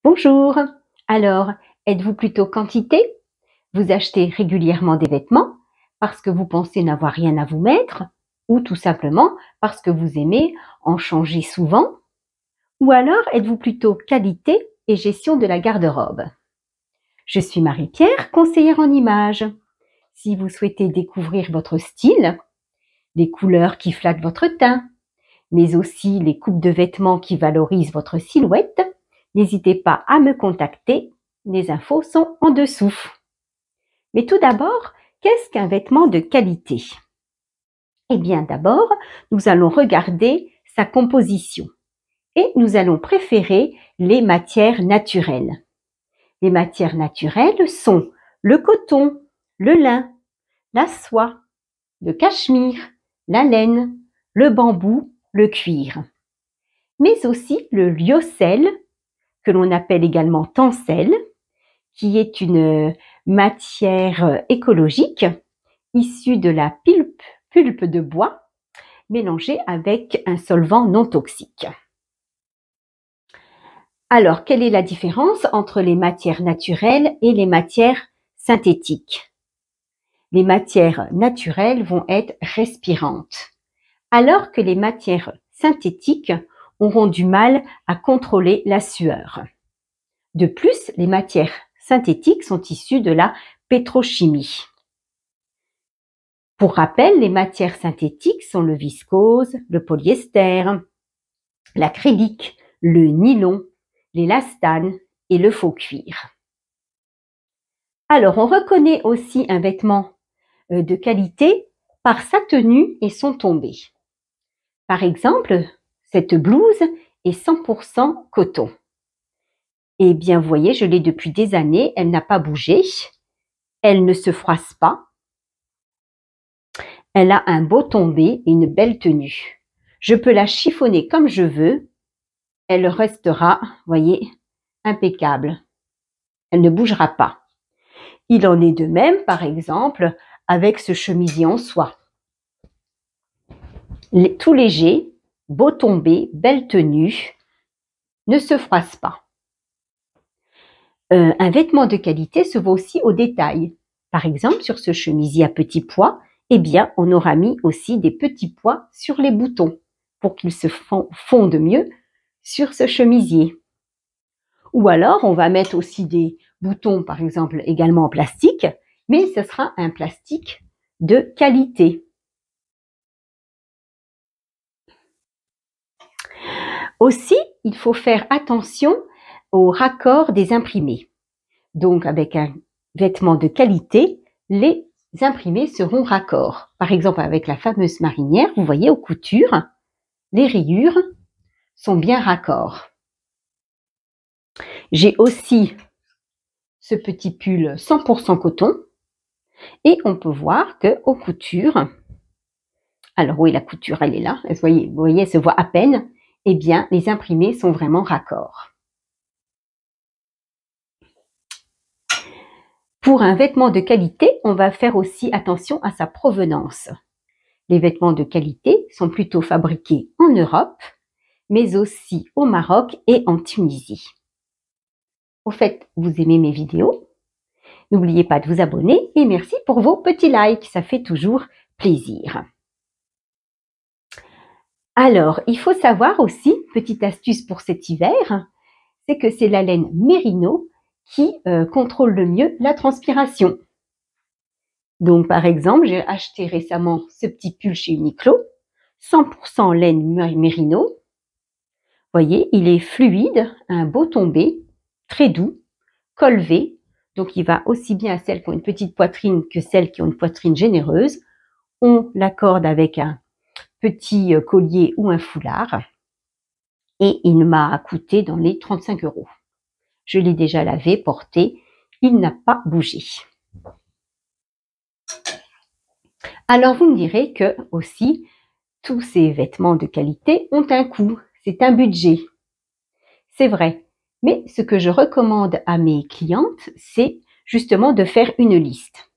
Bonjour. Alors, êtes-vous plutôt quantité? Vous achetez régulièrement des vêtements parce que vous pensez n'avoir rien à vous mettre ou tout simplement parce que vous aimez en changer souvent? Ou alors êtes-vous plutôt qualité et gestion de la garde-robe? Je suis Marie-Pierre, conseillère en images. Si vous souhaitez découvrir votre style, les couleurs qui flattent votre teint, mais aussi les coupes de vêtements qui valorisent votre silhouette, n'hésitez pas à me contacter. Les infos sont en dessous. Mais tout d'abord, qu'est-ce qu'un vêtement de qualité? Eh bien, d'abord, nous allons regarder sa composition et nous allons préférer les matières naturelles. Les matières naturelles sont le coton, le lin, la soie, le cachemire, la laine, le bambou, le cuir, mais aussi le lyocell, que l'on appelle également tencel, qui est une matière écologique issue de la pulpe de bois mélangée avec un solvant non toxique. Alors, quelle est la différence entre les matières naturelles et les matières synthétiques? Les matières naturelles vont être respirantes, alors que les matières synthétiques auront du mal à contrôler la sueur. De plus, les matières synthétiques sont issues de la pétrochimie. Pour rappel, les matières synthétiques sont le viscose, le polyester, l'acrylique, le nylon, l'élastane et le faux cuir. Alors, on reconnaît aussi un vêtement de qualité par sa tenue et son tombé. Par exemple, cette blouse est 100% coton. Eh bien, vous voyez, je l'ai depuis des années, elle n'a pas bougé, elle ne se froisse pas, elle a un beau tombé et une belle tenue. Je peux la chiffonner comme je veux, elle restera, vous voyez, impeccable. Elle ne bougera pas. Il en est de même, par exemple, avec ce chemisier en soie. Tout léger, beau tombé, belle tenue, ne se froisse pas. Un vêtement de qualité se voit aussi au détail. Par exemple, sur ce chemisier à petits pois, eh bien, on aura mis aussi des petits pois sur les boutons pour qu'ils se fondent mieux sur ce chemisier. Ou alors, on va mettre aussi des boutons, par exemple, également en plastique, mais ce sera un plastique de qualité. Aussi, il faut faire attention au raccord des imprimés. Donc, avec un vêtement de qualité, les imprimés seront raccords. Par exemple, avec la fameuse marinière, vous voyez aux coutures, les rayures sont bien raccords. J'ai aussi ce petit pull 100% coton et on peut voir que aux coutures, alors oui, la couture elle est là, vous voyez, elle se voit à peine, eh bien les imprimés sont vraiment raccords. Pour un vêtement de qualité, on va faire aussi attention à sa provenance. Les vêtements de qualité sont plutôt fabriqués en Europe, mais aussi au Maroc et en Tunisie. Au fait, vous aimez mes vidéos? N'oubliez pas de vous abonner et merci pour vos petits likes, ça fait toujours plaisir. Alors, il faut savoir aussi, petite astuce pour cet hiver, c'est que c'est la laine Mérino qui contrôle le mieux la transpiration. Donc, par exemple, j'ai acheté récemment ce petit pull chez Uniqlo, 100% laine Mérino. Vous voyez, il est fluide, un beau tombé, très doux, col V. Donc, il va aussi bien à celles qui ont une petite poitrine que celles qui ont une poitrine généreuse. On l'accorde avec un petit collier ou un foulard. Et il m'a coûté dans les 35 €. Je l'ai déjà lavé, porté, il n'a pas bougé. Alors vous me direz que aussi, tous ces vêtements de qualité ont un coût, c'est un budget. C'est vrai, mais ce que je recommande à mes clientes, c'est justement de faire une liste.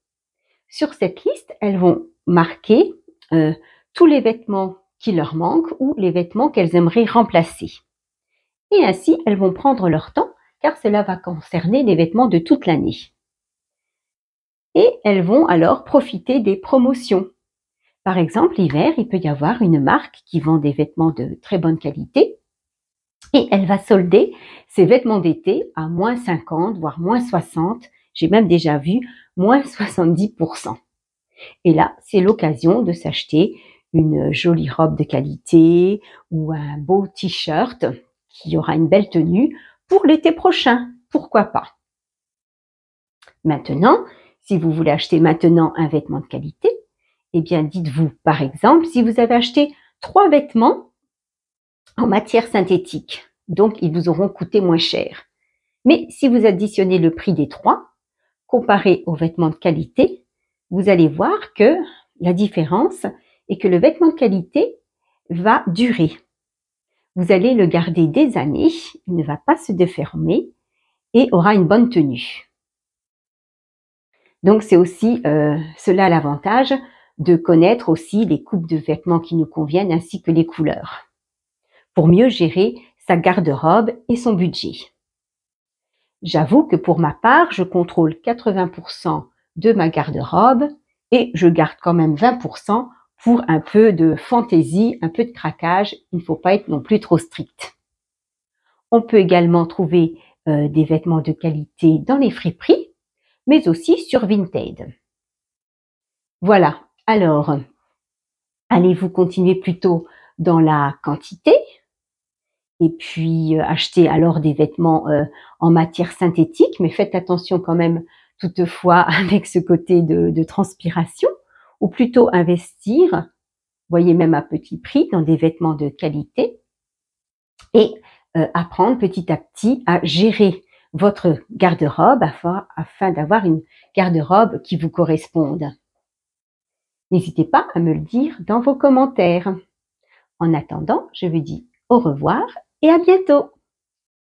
Sur cette liste, elles vont marquer tous les vêtements qui leur manquent ou les vêtements qu'elles aimeraient remplacer. Et ainsi, elles vont prendre leur temps car cela va concerner les vêtements de toute l'année. Et elles vont alors profiter des promotions. Par exemple, l'hiver, il peut y avoir une marque qui vend des vêtements de très bonne qualité et elle va solder ses vêtements d'été à moins 50, voire moins 60. J'ai même déjà vu moins 70%. Et là, c'est l'occasion de s'acheter une jolie robe de qualité ou un beau t-shirt qui aura une belle tenue pour l'été prochain. Pourquoi pas? Maintenant, si vous voulez acheter maintenant un vêtement de qualité, eh bien, dites-vous, par exemple, si vous avez acheté 3 vêtements en matière synthétique, donc ils vous auront coûté moins cher. Mais si vous additionnez le prix des 3, comparé aux vêtements de qualité, vous allez voir que la différence est que le vêtement de qualité va durer. Vous allez le garder des années, il ne va pas se déformer et aura une bonne tenue. Donc c'est aussi cela l'avantage de connaître aussi les coupes de vêtements qui nous conviennent ainsi que les couleurs, pour mieux gérer sa garde-robe et son budget. J'avoue que pour ma part, je contrôle 80% de ma garde-robe et je garde quand même 20% pour un peu de fantaisie, un peu de craquage. Il ne faut pas être non plus trop strict. On peut également trouver des vêtements de qualité dans les friperies, mais aussi sur Vinted. Voilà, alors, allez-vous continuer plutôt dans la quantité et puis acheter alors des vêtements en matière synthétique, mais faites attention quand même toutefois avec ce côté de transpiration, ou plutôt investir, voyez même à petit prix, dans des vêtements de qualité et apprendre petit à petit à gérer votre garde-robe afin d'avoir une garde-robe qui vous corresponde. N'hésitez pas à me le dire dans vos commentaires. En attendant, je vous dis au revoir et à bientôt.